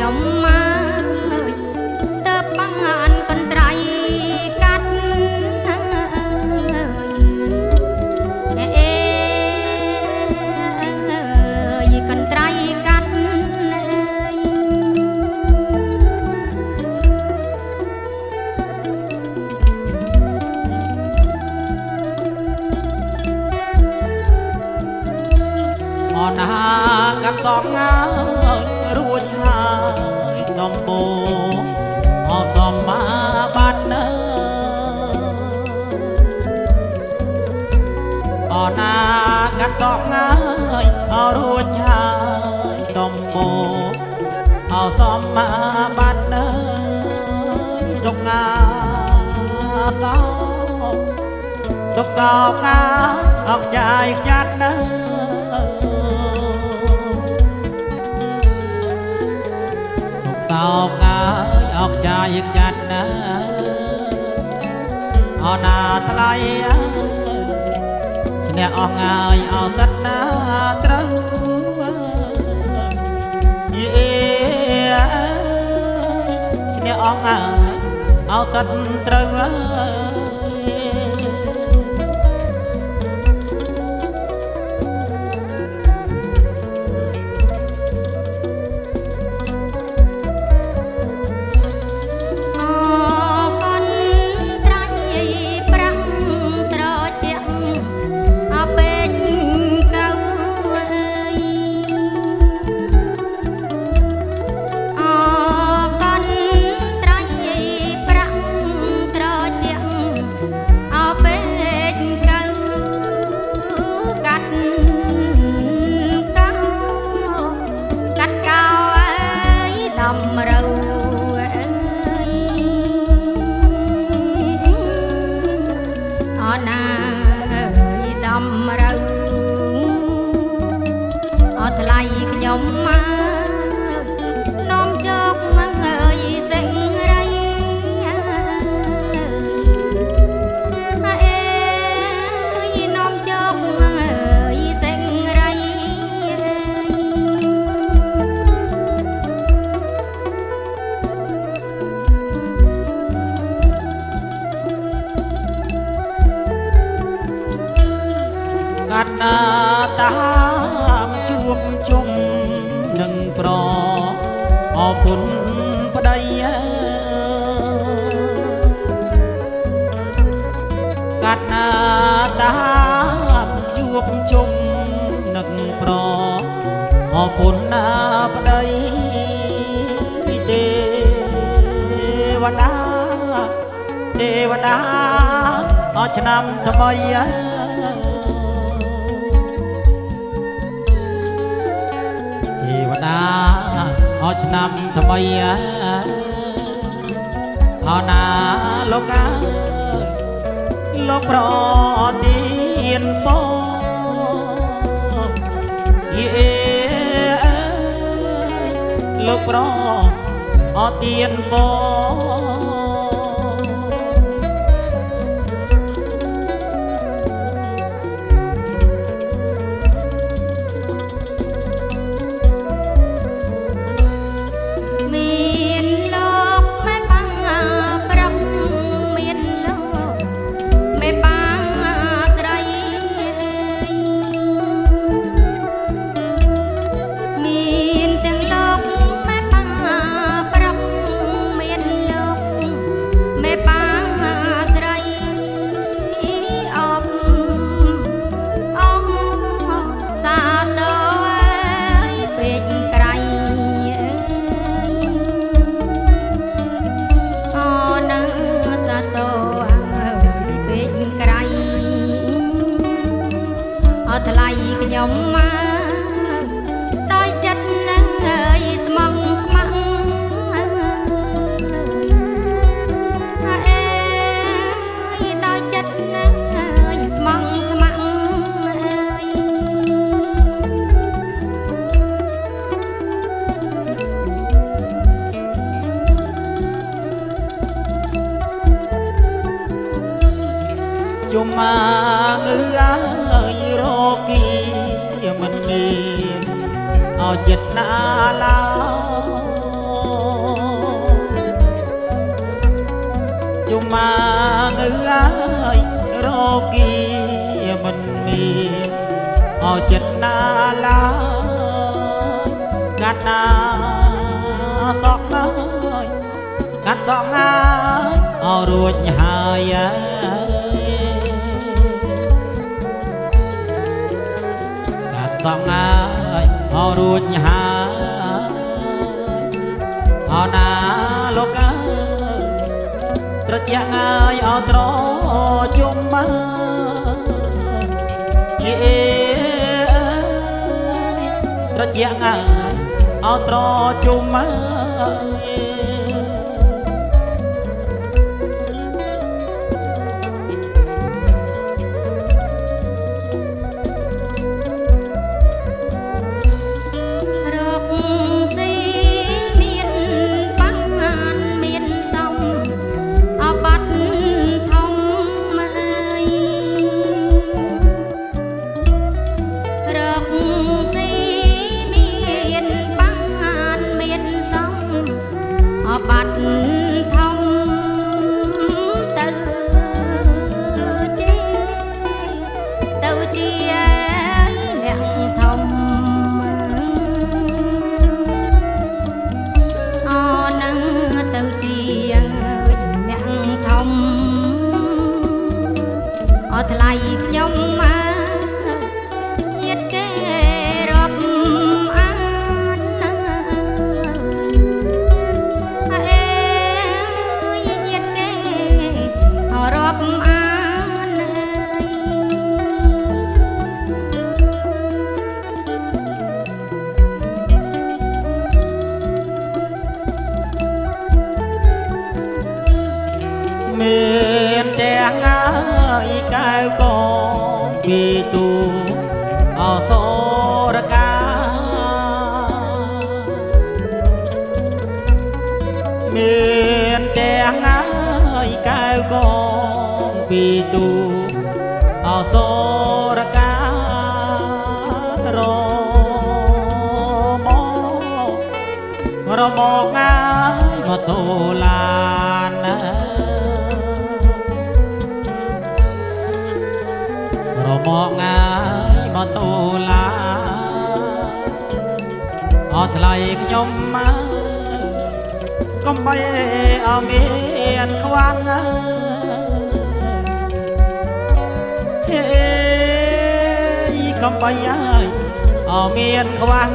ខ្ញុំមកតើបានកន្ត្រៃកាត់អេកន្ត្រៃកាត់អណាកាត់តងរួចហើយសំបូរអសំមាបាត់នៅអណាកាត់តងរួចហើយសំបូរអសំមាបាត់នៅទុកងាតោទុកសោកាអកចាយខ្ចាត់នៅសោកងាយអកចាយខ្ចាត់ណាអណាថ្លៃឈ្នះអស់ងាយអោសិតណាត្រូវយេឈ្នះអស់ងាយអោសិតត្រូវថ្លៃខ្ញុំមកនាំជោគមកអើយសេងរៃអេនាំជោគមកអើយសេងរៃកាត់ណាតាមជួបជុំនឹងប្រអពុនប្តីកាត់ណាតាមជួបជុំនឹងប្រអពុនណាប្តីទេវតាទេវតាអឆ្នាំថ្មីទេវតាអឆ្នាំថ្មីអណាលោកលោកប្រទានបងយេលោកប្រទានបងថ្លៃខ្ញុំមកដោយចិត្តនឹងអើយស្មងស្ម័គ្រអេដោយចិត្តនឹងអើយស្មងស្ម័គ្រជុំមកអើយរគីមិនមានអោចិត្តណាឡើយ អើយរគីមិនមានអោចិត្តណាឡើយកាត់ណាសក់ឡើយកាត់សក់អើយអោរួចហើយកាត់សក់អើយអោរួចហើយអោណាលោកអើយត្រជាក់អើយអោត្រជុំមើយត្រជាក់អើយអោត្រជុំមើយបាត់ធំទៅជាអ្នកធំអនឹងទៅជាអ្នកធំអថ្លៃខ្ញុំមកញាតគេរាប់អានរាប់អានមានទាំងអើយកៅកងពីទូអសូរកាមានទាំងអើយកៅកងពីទូអសូរការមកងាយមកទូឡានមកងាយមកទូឡាអត់ថ្លៃខ្ញុំមកកុំបីអត់មានខ្វាំងហេកុំបីអើយអត់មានខ្វាំង